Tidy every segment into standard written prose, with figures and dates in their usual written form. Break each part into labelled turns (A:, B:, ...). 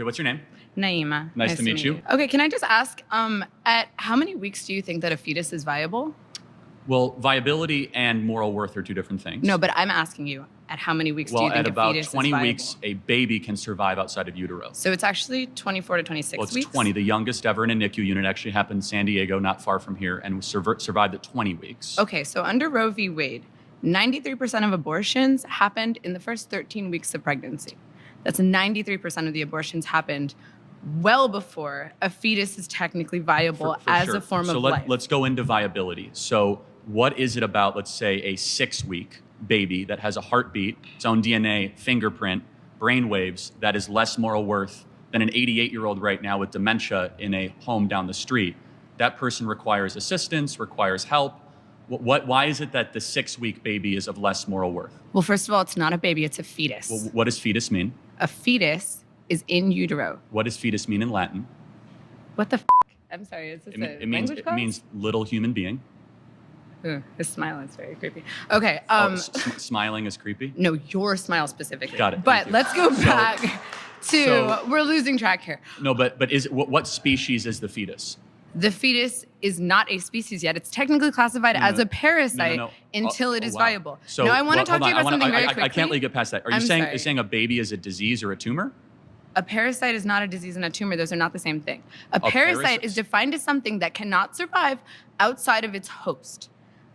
A: Okay, what's your name?
B: Naima.
A: Nice to meet you.
B: Okay, can I just ask, at how many weeks do you think that a fetus is viable?
A: Well, viability and moral worth are two different things.
B: No, but I'm asking you, at how many weeks do you think a fetus is viable?
A: Well, at about 20 weeks, a baby can survive outside of utero.
B: So it's actually 24 to 26
A: Well, it's
B: weeks?
A: 20. The youngest ever in a NICU unit actually happened in San Diego, not far from here, and survived at 20 weeks.
B: Okay, so under Roe v. Wade, 93% of abortions happened in the first 13 weeks of pregnancy. That's 93% of the abortions happened well before a fetus is technically viable
A: For
B: as
A: sure.
B: a form
A: so
B: of life.
A: Let's go into viability. So what is it about, let's say, a 6-week baby that has a heartbeat, its own DNA, fingerprint, brain waves, that is less moral worth than an 88-year-old right now with dementia in a home down the street? That person requires assistance, requires help. Why is it that the 6-week baby is of less moral worth?
B: Well, first of all, it's not a baby, it's a fetus.
A: Well, what does fetus mean?
B: A fetus is in utero.
A: What does fetus mean in Latin?
B: What the f***? I'm sorry, is this
A: It means little human being.
B: Ooh, his smile is very creepy. Okay.
A: Smiling is creepy?
B: No, your smile specifically.
A: Got it.
B: But let's go back to, we're losing track here.
A: No, but what species is the fetus?
B: The fetus is not a species yet. It's technically classified as a parasite until it is viable.
A: So,
B: now, I want to talk to you about something very quickly.
A: I can't let you get past that. Are you saying a baby is a disease or a tumor?
B: A parasite is not a disease and a tumor. Those are not the same thing. A parasite is defined as something that cannot survive outside of its host.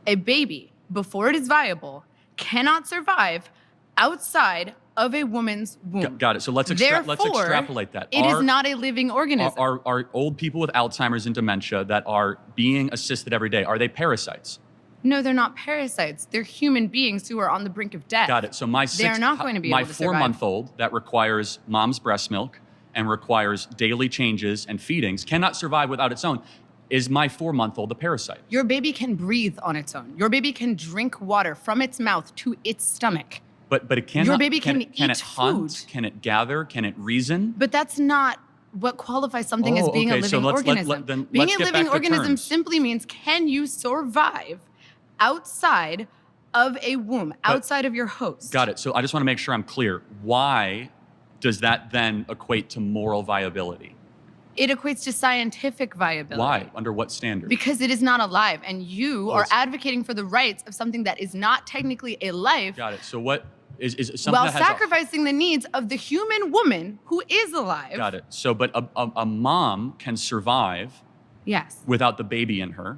B: A baby, before it is viable, cannot survive outside of a woman's womb.
A: Got it. So let's extrapolate that.
B: It is not a living organism.
A: Are old people with Alzheimer's and dementia that are being assisted every day, are they parasites?
B: No, they're not parasites. They're human beings who are on the brink of death.
A: Got it. So they're
B: not going to be able to survive.
A: My 4-month-old that requires mom's breast milk and requires daily changes and feedings cannot survive without its own. Is my 4-month-old a parasite?
B: Your baby can breathe on its own. Your baby can drink water from its mouth to its stomach.
A: But it cannot.
B: Your baby can
A: it hunt?
B: food.
A: Can it gather? Can it reason?
B: But that's not what qualifies something as being a living organism. Being a living organism simply means, can you survive outside of a womb, outside of your host?
A: Got it. So I just want to make sure I'm clear. Why does that then equate to moral viability?
B: It equates to scientific viability.
A: Why? Under what standard?
B: Because it is not alive, and you are advocating for the rights of something that is not technically a life.
A: Got it. So what is something
B: while
A: that has
B: sacrificing the needs of the human woman who is alive.
A: Got it. So, but a mom can survive.
B: Yes.
A: Without the baby in her.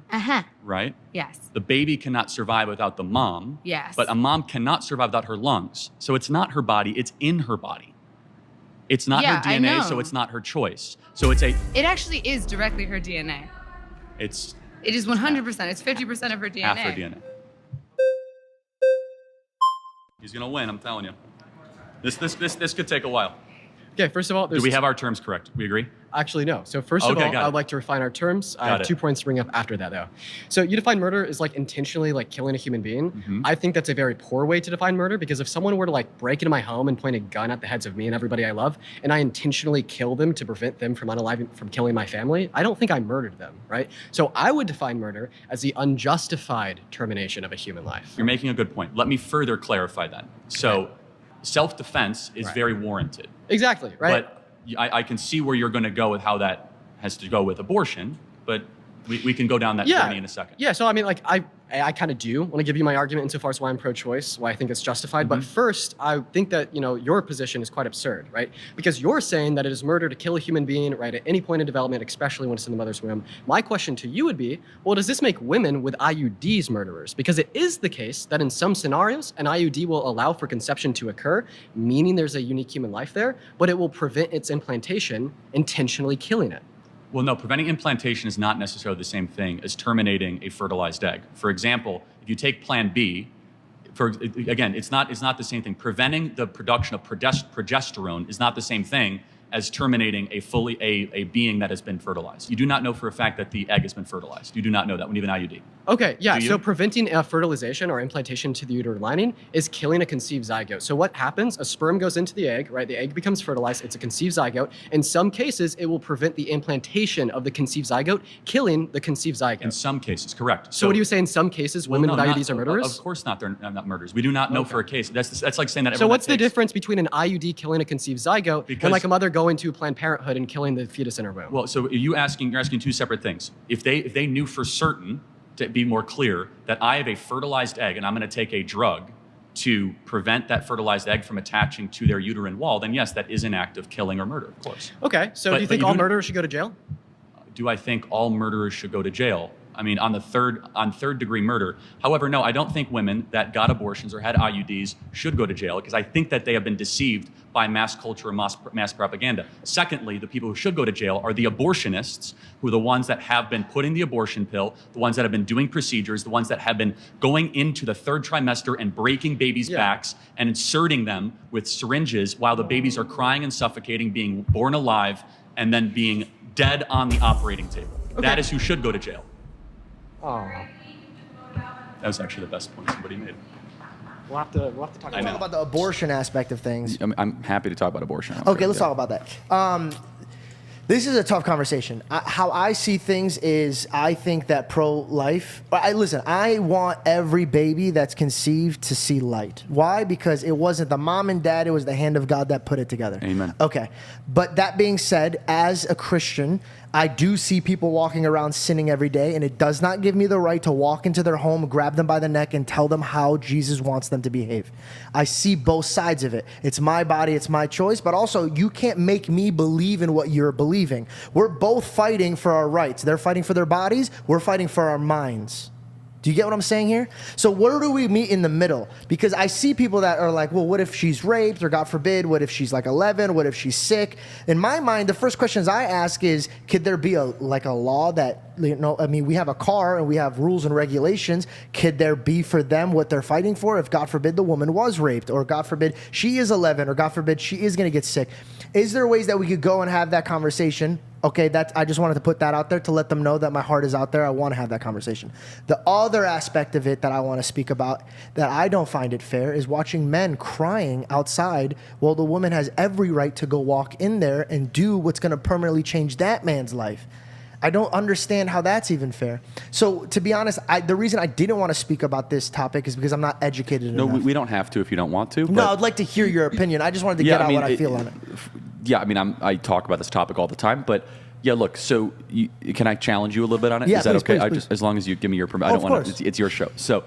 A: Right?
B: Yes.
A: The baby cannot survive without the mom.
B: Yes.
A: But a mom cannot survive without her lungs. So it's not her body, it's in her body. It's not her DNA, so it's not her choice. So it's
B: It actually is directly her DNA. It is 100%. It's 50% of her DNA.
A: Half her DNA. He's gonna win, I'm telling you. This could take a while.
C: Okay, first of all,
A: do we have our terms correct? We agree?
C: Actually, no. So first of all, I would like to refine our terms. I have 2 points to bring up after that, though. So you define murder as like intentionally like killing a human being.
A: Mm-hmm.
C: I think that's a very poor way to define murder, because if someone were to like break into my home and point a gun at the heads of me and everybody I love, and I intentionally kill them to prevent them from killing my family, I don't think I murdered them, right? So I would define murder as the unjustified termination of a human life.
A: You're making a good point. Let me further clarify that. So self-defense is very warranted.
C: Exactly, right?
A: But I can see where you're going to go with how that has to go with abortion, but we can go down that journey in a second.
C: Yeah, so I mean, like, I kind of do want to give you my argument insofar as why I'm pro-choice, why I think it's justified.
A: Mm-hmm.
C: But first, I think that, your position is quite absurd, right? Because you're saying that it is murder to kill a human being, right, at any point in development, especially when it's in the mother's womb. My question to you would be, well, does this make women with IUDs murderers? Because it is the case that in some scenarios, an IUD will allow for conception to occur, meaning there's a unique human life there, but it will prevent its implantation, intentionally killing it.
A: Well, no, preventing implantation is not necessarily the same thing as terminating a fertilized egg. For example, if you take Plan B, again, it's not the same thing. Preventing the production of progesterone is not the same thing as terminating a being that has been fertilized. You do not know for a fact that the egg has been fertilized. You do not know that when you have an IUD.
C: Okay, yeah, so preventing fertilization or implantation to the uterine lining is killing a conceived zygote. So what happens? A sperm goes into the egg, right? The egg becomes fertilized. It's a conceived zygote. In some cases, it will prevent the implantation of the conceived zygote, killing the conceived zygote.
A: In some cases, correct.
C: So what do you say in some cases, women with IUDs are murderers?
A: Of course not, they're not murderers. We do not know for a case. That's like saying that
C: So what's the difference between an IUD killing a conceived zygote and like a mother going to Planned Parenthood and killing the fetus in her womb.
A: Well, so you're asking two separate things. If they knew for certain, to be more clear, that I have a fertilized egg and I'm going to take a drug to prevent that fertilized egg from attaching to their uterine wall, then yes, that is an act of killing or murder, of course.
C: Okay, so do you think all murderers should go to jail?
A: Do I think all murderers should go to jail? I mean, on third degree murder. However, no, I don't think women that got abortions or had IUDs should go to jail, because I think that they have been deceived by mass culture and mass propaganda. Secondly, the people who should go to jail are the abortionists, who are the ones that have been putting the abortion pill, the ones that have been doing procedures, the ones that have been going into the third trimester and breaking babies' backs and inserting them with syringes while the babies are crying and suffocating, being born alive, and then being dead on the operating table. Okay. That is who should go to jail.
C: Oh.
A: That was actually the best point somebody made.
C: We'll have to talk
D: about the abortion aspect of things.
E: I'm happy to talk about abortion.
D: Okay, let's talk about that. This is a tough conversation. How I see things is I think that pro-life... Listen, I want every baby that's conceived to see light. Why? Because it wasn't the mom and dad, it was the hand of God that put it together.
E: Amen.
D: Okay. But that being said, as a Christian, I do see people walking around sinning every day, and it does not give me the right to walk into their home, grab them by the neck, and tell them how Jesus wants them to behave. I see both sides of it. It's my body, it's my choice, but also you can't make me believe in what you're believing. We're both fighting for our rights. They're fighting for their bodies, we're fighting for our minds. Do you get what I'm saying here? So where do we meet in the middle? Because I see people that are like, well, what if she's raped, or God forbid, what if she's like 11? What if she's sick? In my mind, the first questions I ask is, could there be a law that, we have a car and we have rules and regulations. Could there be for them what they're fighting for if, God forbid, the woman was raped, or God forbid, she is 11, or God forbid, she is going to get sick? Is there ways that we could go and have that conversation? Okay, I just wanted to put that out there to let them know that my heart is out there. I want to have that conversation. The other aspect of it that I want to speak about that I don't find it fair is watching men crying outside while the woman has every right to go walk in there and do what's going to permanently change that man's life. I don't understand how that's even fair. So to be honest, the reason I didn't want to speak about this topic is because I'm not educated enough.
E: No, we don't have to if you don't want to.
D: No, I'd like to hear your opinion. I just wanted to get out what I feel on it.
E: Yeah, I talk about this topic all the time, but yeah, look. So, can I challenge you a little bit on it?
D: Yeah,
E: is that
D: please,
E: okay?
D: please.
E: As long as you give me your permission.
D: I
E: don't want to. It's your show. So,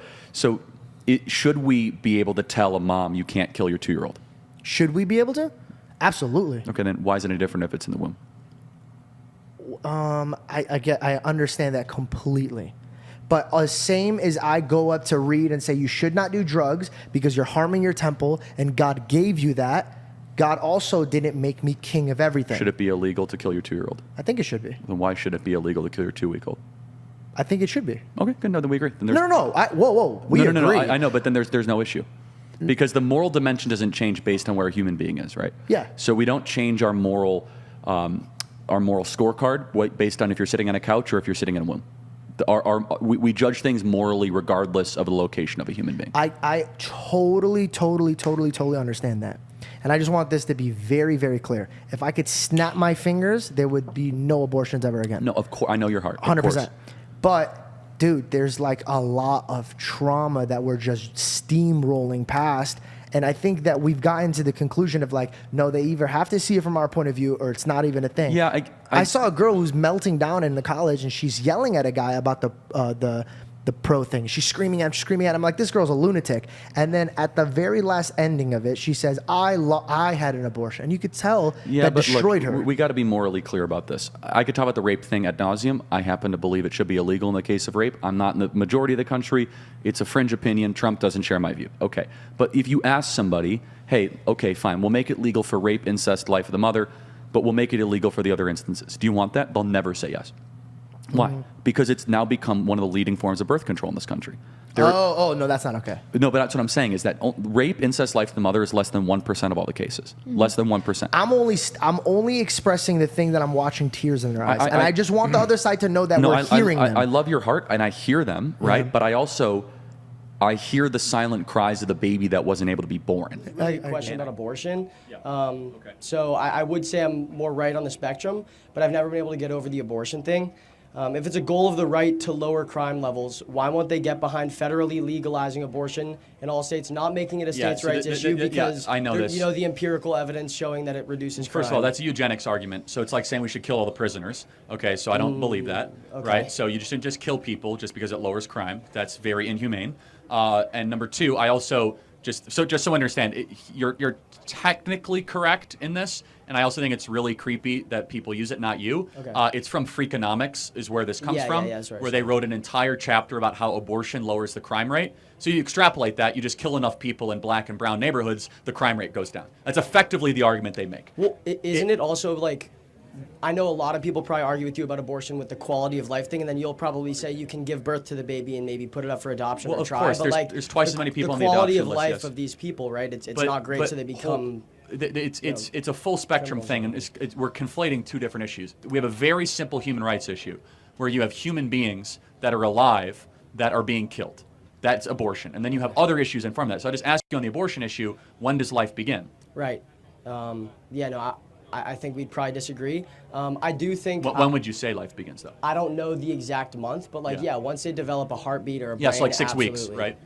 E: should we be able to tell a mom you can't kill your 2-year-old?
D: Should we be able to? Absolutely.
E: Okay, then why is it any different if it's in the womb?
D: I understand that completely. But same as I go up to Reed and say you should not do drugs because you're harming your temple and God gave you that, God also didn't make me king of everything.
E: Should it be illegal to kill your 2-year-old?
D: I think it should be.
E: Then why should it be illegal to kill your 2-week-old?
D: I think it should be.
E: Okay, good. No, then we agree. Then
D: No. Whoa. We agree.
E: No. I know, but then there's no issue. Because the moral dimension doesn't change based on where a human being is, right?
D: Yeah.
E: So we don't change our moral scorecard based on if you're sitting on a couch or if you're sitting in a womb. We judge things morally regardless of the location of a human being.
D: I totally understand that. And I just want this to be very, very clear. If I could snap my fingers, there would be no abortions ever again.
E: No, of course. I know your heart.
D: 100%. But, dude, there's like a lot of trauma that we're just steamrolling past. And I think that we've gotten to the conclusion of like, no, they either have to see it from our point of view or it's not even a thing.
E: Yeah,
D: I saw a girl who's melting down in the college and she's yelling at a guy about the pro thing. She's screaming at him. I'm like, this girl's a lunatic. And then at the very last ending of it, she says, I had an abortion. And you could tell that destroyed her.
E: We got to be morally clear about this. I could talk about the rape thing ad nauseum. I happen to believe it should be illegal in the case of rape. I'm not in the majority of the country. It's a fringe opinion. Trump doesn't share my view. Okay. But if you ask somebody, hey, okay, fine, we'll make it legal for rape, incest, life of the mother, but we'll make it illegal for the other instances. Do you want that? They'll never say yes. Why? Mm-hmm. Because it's now become one of the leading forms of birth control in this country.
D: No, that's not okay.
E: No, but that's what I'm saying is that rape, incest, life of the mother is less than 1% of all the cases. Mm-hmm. Less than 1%.
D: I'm only expressing the thing that I'm watching tears in their eyes. I just want the other side to know that we're hearing them.
E: I love your heart and I hear them, right? But I hear the silent cries of the baby that wasn't able to be born.
F: Really good question about abortion.
A: Yeah.
F: So I would say I'm more right on the spectrum, but I've never been able to get over the abortion thing. If it's a goal of the right to lower crime levels, why won't they get behind federally legalizing abortion in all states, not making it a states' rights issue because
A: I know this.
F: You know the empirical evidence showing that it reduces crime.
A: First of all, that's a eugenics argument. So it's like saying we should kill all the prisoners. Okay, so I don't believe that.
F: Okay.
A: Right? So you shouldn't just kill people just because it lowers crime. That's very inhumane. And number two, I also just so I understand, you're technically correct in this, and I also think it's really creepy that people use it, not you.
F: Okay.
A: It's from Freakonomics, is where this comes from,
F: that's right.
A: where they wrote an entire chapter about how abortion lowers the crime rate. So you extrapolate that, you just kill enough people in black and brown neighborhoods, the crime rate goes down. That's effectively the argument they make.
F: Well, isn't it also like, I know a lot of people probably argue with you about abortion with the quality of life thing, and then you'll probably say you can give birth to the baby and maybe put it up for adoption
A: Well,
F: or
A: of
F: try.
A: course,
F: but
A: there's twice as many people
F: the
A: on the
F: quality
A: adoption
F: of
A: list,
F: life
A: yes.
F: of these people, right? It's not great, so they become.
A: It's a full spectrum thing, and we're conflating two different issues. We have a very simple human rights issue, where you have human beings that are alive that are being killed. That's abortion, and then you have other issues in front of that. So I just ask you on the abortion issue: when does life begin?
F: Right. I think we'd probably disagree. I do think.
A: When would you say life begins, though?
F: I don't know the exact month, but once they develop a heartbeat or a brain,
A: Yes, like 6 weeks,
F: absolutely.
A: right?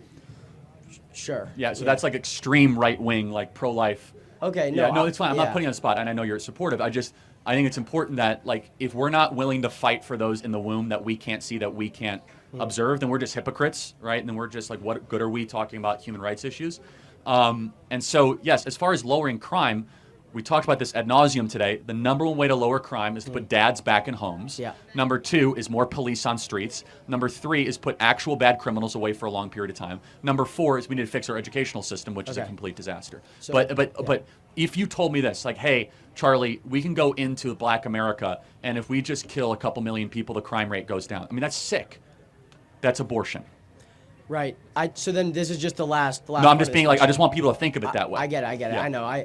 F: Sure.
A: Yeah, so that's like extreme right wing, like pro life.
F: Okay,
A: No, it's fine. I'm not
F: yeah.
A: putting you on the spot, and I know you're supportive. I think it's important that, like, if we're not willing to fight for those in the womb that we can't see, that we can't observe, then we're just hypocrites, right? And then we're just like, what good are we talking about human rights issues? And so, yes, as far as lowering crime, we talked about this ad nauseum today. The number one way to lower crime is to put dads back in homes.
F: Yeah.
A: Number two is more police on streets. Number three is put actual bad criminals away for a long period of time. Number four is we need to fix our educational system, which is a complete disaster.
F: So,
A: but if you told me this, like, hey, Charlie, we can go into Black America, and if we just kill a couple million people, the crime rate goes down. I mean, that's sick. That's abortion.
F: Right. So then this is just the last.
A: No, I'm just being like, I just want people to think of it that way.
F: I get it.
A: Yeah.
F: I know.